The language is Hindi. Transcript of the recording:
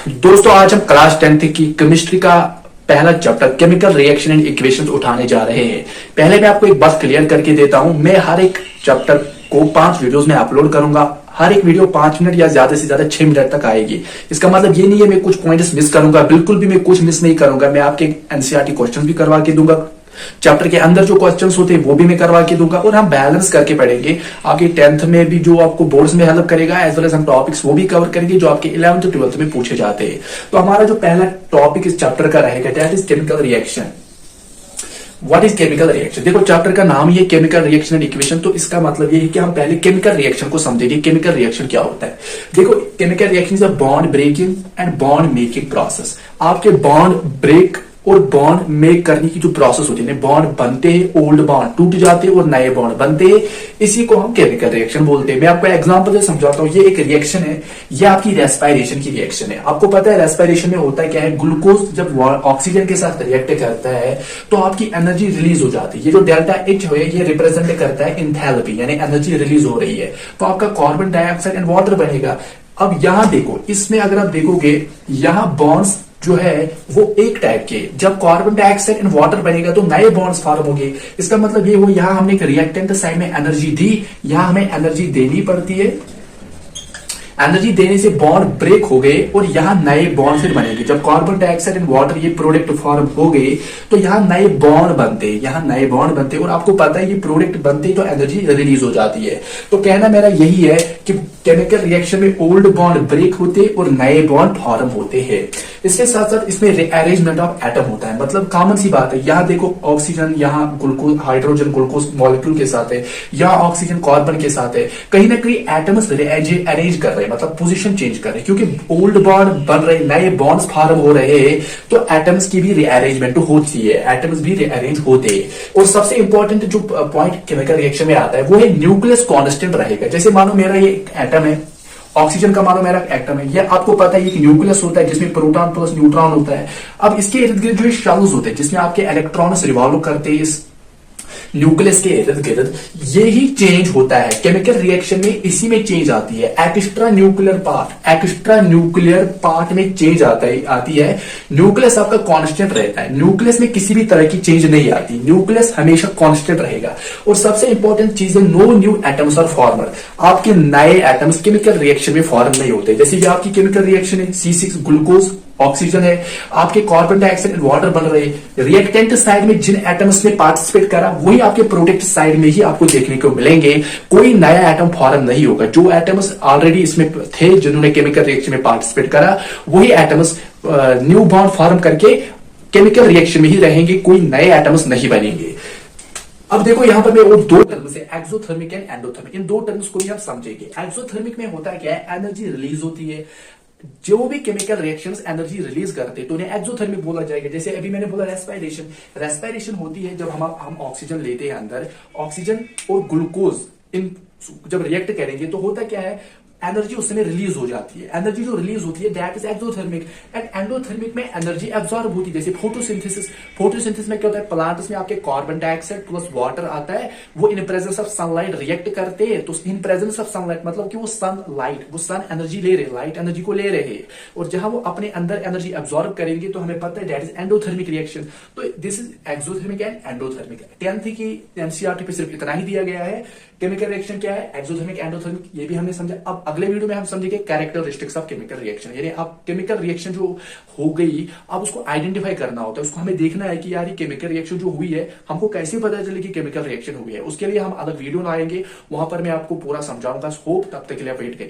दोस्तों आज हम क्लास 10th की केमिस्ट्री का पहला chapter chemical reaction and equations उठाने जा रहे हैं। पहले मैं आपको एक बात क्लियर करके देता हूं, मैं हर एक चैप्टर को 5 वीडियोस में अपलोड करूंगा। हर एक वीडियो 5 मिनट या ज्यादा से ज्यादा 6 मिनट तक आएगी। इसका मतलब ये नहीं है मैं कुछ पॉइंट्स मिस करूंगा, बिल्कुल भी मैं कुछ मिस नहीं करूंगा। मैं आपके एनसीईआरटी क्वेश्चंस भी करवा के दूंगा, चैप्टर के अंदर जो क्वेश्चंस होते हैं वो भी मैं करवा के दूंगा, और हम बैलेंस करके पढ़ेंगे। आपके 10th में भी जो आपको बोर्ड्स में हेल्प करेगा, एज वेल एज हम टॉपिक्स वो भी कवर करेंगे जो आपके 11th 12th में पूछे जाते हैं। तो हमारा जो पहला टॉपिक इस चैप्टर का रहेगा that is chemical reaction. What is chemical reaction? देखो चैप्टर का नाम ही है केमिकल रिएक्शन एंड इक्वेशन, तो इसका मतलब ये है कि हम पहले केमिकल रिएक्शन को समझेंगे। केमिकल रिएक्शन क्या होता है? देखो chemical reaction is a bond breaking and bond making process. आपके बॉन्ड ब्रेक और बॉन्ड मेक करने की जो प्रोसेस होती है, बॉन्ड बनते हैं, ओल्ड बॉन्ड टूट जाते हैं और नए बॉन्ड बनते हैं, इसी को हम केमिकल रिएक्शन बोलते हैं। मैं आपको एग्जांपल से समझाता हूं। ये एक रिएक्शन है, ये आपकी रेस्पिरेशन की रिएक्शन है। आपको पता है रेस्पिरेशन में होता है क्या है, ग्लूकोज जब ऑक्सीजन के साथ रिएक्ट करता है तो आपकी एनर्जी रिलीज हो जाती है। ये जो डेल्टा एच है ये रिप्रेजेंट करता है एंथैल्पी, यानी एनर्जी रिलीज हो रही है। तो आपका कार्बन डाइऑक्साइड एंड वाटर बनेगा। अब यहां देखो, इसमें अगर आप देखोगे यहां बॉन्ड्स जो है वो एक टाइप के, जब कार्बन डाइऑक्साइड एंड वाटर बनेगा तो नए बॉन्ड्स फॉर्म होंगे। इसका मतलब ये हो, यहां हमने एक रिएक्टेंट साइड में एनर्जी दी, यहां हमें एनर्जी देनी पड़ती है। एनर्जी देने से बॉन्ड ब्रेक हो गए और यहां नए बॉन्ड फिर बनेंगे। जब कार्बन डाइऑक्साइड एंड वाटर ये प्रोडक्ट फॉर्म हो गए तो यहां नए बॉन्ड बनते, यहां नए बॉन्ड बनते, और आपको पता है ये प्रोडक्ट बनते तो एनर्जी रिलीज हो जाती है। तो कहना मेरा यही है कि केमिकल रिएक्शन में ओल्ड बॉन्ड ब्रेक होते और नए बॉन्ड फॉर्म होते हैं। इसके साथ साथ इसमें रीअरेंजमेंट ऑफ एटम होता है। मतलब कॉमन सी बात है, यहां देखो ऑक्सीजन यहाँ ग्लूकोज हाइड्रोजन ग्लूकोज मॉलिक्यूल के साथ है, यहाँ ऑक्सीजन कार्बन के साथ है। कहीं ना कहीं एटम्स अरेंज कर रहे हैं, मतलब पोजीशन चेंज कर रहे हैं, क्योंकि ओल्ड बॉन्ड बन रहे, नए बॉन्ड्स फॉर्म हो रहे हैं, तो एटम्स की भी रीअरेंजमेंट होती है, एटम्स भी रीअरेंज होते हैं। और सबसे इंपॉर्टेंट जो पॉइंट केमिकल रिएक्शन में आता है वो है न्यूक्लियस कांस्टेंट रहेगा। जैसे मानो मेरा ये एटम है, ऑक्सीजन का मानो मेरा एटम है, ये आपको पता है ये न्यूक्लियस होता है जिसमें प्रोटॉन प्लस न्यूट्रॉन होता है। अब इसके इर्द गिर्द जो शेल्स होते हैं जिसमें आपके इलेक्ट्रॉन्स रिवॉल्व करते हैं इस न्यूक्लियस के इर्द गिर्द, ये ही चेंज होता है केमिकल रिएक्शन में, इसी में चेंज आती है। एक्स्ट्रा न्यूक्लियर पार्ट में चेंज आती है। न्यूक्लियस आपका कांस्टेंट रहता है, न्यूक्लियस में किसी भी तरह की चेंज नहीं आती, न्यूक्लियस हमेशा कांस्टेंट रहेगा। और सबसे इंपॉर्टेंट चीज है no new atoms are former. आपके नए एटम्स केमिकल रिएक्शन में फॉर्म नहीं होते। जैसे ये आपकी केमिकल रिएक्शन है, C6 ग्लूकोज ऑक्सीजन है, आपके कार्बन डाइऑक्साइड एंड वाटर बन रहे हैं। रिएक्टेंट साइड में जिन एटम्स ने पार्टिसिपेट करा वही आपके प्रोडक्ट साइड में ही आपको देखने को मिलेंगे। कोई नया एटम फॉर्म नहीं होगा। जो एटम्स ऑलरेडी इसमें थे जिन्होंने केमिकल रिएक्शन में पार्टिसिपेट करा, वही एटम्स न्यू बॉन्ड फॉर्म करके केमिकल रिएक्शन में ही रहेंगे, कोई नए एटम्स नहीं बनेंगे। अब देखो यहां पर मैं वो दो टर्म्स है, एक्सोथर्मिक एंड एंडोथर्मिक, इन दो टर्म्स को भी हम समझेंगे। एक्सोथर्मिक में होता है क्या है, एनर्जी रिलीज होती है। जो भी केमिकल रिएक्शंस एनर्जी रिलीज करते हैं तो उन्हें एक्सोथर्मिक बोला जाएगा। जैसे अभी मैंने बोला रेस्पिरेशन होती है जब हम ऑक्सीजन लेते हैं अंदर, ऑक्सीजन और ग्लूकोज इन जब रिएक्ट करेंगे तो होता क्या है, एनर्जी उस समय रिलीज हो जाती है। एनर्जी जो रिलीज होती है that is exothermic. And endothermic में एनर्जी एब्जॉर्ब होती है। जैसे फोटोसिंथेसिस में क्या होता है, प्लांट्स में आपके कार्बन डाइऑक्साइड प्लस वाटर आता है, वो in presence of sunlight react करते हैं। तो इन प्रेजेंस ऑफ सनलाइट मतलब कि वो सन एनर्जी ले रहे, लाइट एनर्जी को ले रहे हैं, और जहां वो अपने अंदर एनर्जी एब्जॉर्ब करेंगे तो हमें पता है दैट इज एंडोथर्मिक रिएक्शन। तो this is exothermic and endothermic. 10th की एनसीईआरटी पे सिर्फ इतना ही दिया गया है। केमिकल रिएक्शन क्या है, एक्सोथर्मिक एंडोथर्मिक, ये भी हमने समझा। अब अगले वीडियो में हम समझेंगे कैरेक्टरिस्टिक्स ऑफ केमिकल रिएक्शन, यानी आप केमिकल रिएक्शन जो हो गई अब उसको आइडेंटिफाई करना होता है। उसको हमें देखना है कि यार ये केमिकल रिएक्शन जो हुई है हमको कैसे पता चले कि केमिकल रिएक्शन हुई है। उसके लिए हम अलग वीडियो लाएंगे, वहां पर मैं आपको पूरा समझाऊंगा। होप तब तक के लिए वेट करें।